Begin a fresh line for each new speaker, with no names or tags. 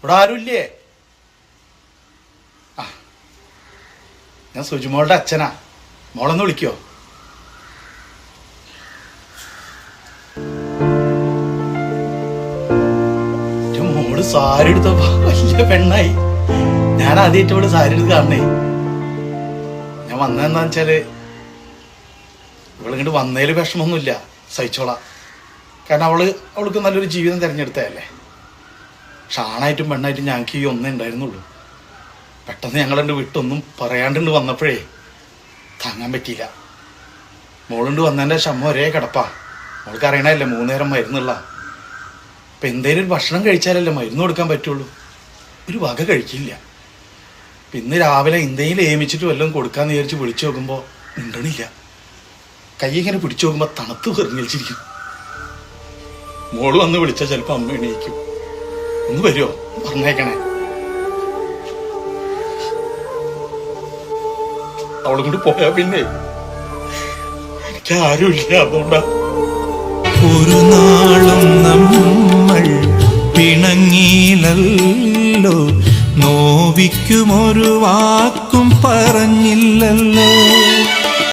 ഇവിടെ ആരുമില്ലേ? ആ, ഞാൻ സുജിമോളുടെ അച്ഛനാ. മോളൊന്ന് വിളിക്കോ? മോള് സാരി എടുത്തപ്പോ വലിയ പെണ്ണായി. ഞാൻ ആദ്യമായിട്ട് ഇവിടെ സാരി എടുത്ത് കാണണേ. ഞാൻ വന്നതെന്താന്ന് വെച്ചാല് ഇവളിങ്ങോട്ട് വന്നതിൽ വിഷമമൊന്നുമില്ല, സഹിച്ചോളാം. കാരണം അവൾക്ക് നല്ലൊരു ജീവിതം തിരഞ്ഞെടുത്തതല്ലേ. പക്ഷെ ആണായിട്ടും പെണ്ണായിട്ടും ഞങ്ങൾക്ക് ഈ ഒന്നേ ഉണ്ടായിരുന്നുള്ളൂ. പെട്ടെന്ന് ഞങ്ങളെൻ്റെ വിട്ടൊന്നും പറയാണ്ടുണ്ട് വന്നപ്പോഴേ താങ്ങാൻ പറ്റിയില്ല. മോളുണ്ട് വന്നതിൻ്റെ ശമ്മ ഒരേ കിടപ്പാ. മോൾക്ക് അറിയണല്ലേ 3 നേരം മരുന്നുള്ള. അപ്പം എന്തേലും ഒരു ഭക്ഷണം കഴിച്ചാലല്ലേ മരുന്ന് കൊടുക്കാൻ പറ്റുള്ളൂ. ഒരു വക കഴിക്കില്ല. ഇന്ന് രാവിലെ എന്തെങ്കിലും ഏമിച്ചിട്ട് വല്ലതും കൊടുക്കാമെന്ന് വിചാരിച്ച് വിളിച്ചു നോക്കുമ്പോൾ മിണ്ടണില്ല. കൈ ഇങ്ങനെ പിടിച്ചു നോക്കുമ്പോൾ തണുത്ത് വെറുങ്ങിച്ചിരിക്കും. മോള് വന്ന് വിളിച്ചാൽ ചിലപ്പോൾ അമ്മ എണീക്കും. ഒന്ന് വരുമോ? പറഞ്ഞേക്കണേ. അവളെ കൊണ്ട് പോയാ പിന്നെ എനിക്ക് ആരുമില്ല. അതുകൊണ്ടാ
ഒരു നാളും നമ്മൾ പിണങ്ങിയില്ലല്ലോ, നോവിക്കുമൊരു വാക്കും പറഞ്ഞില്ലല്ലോ.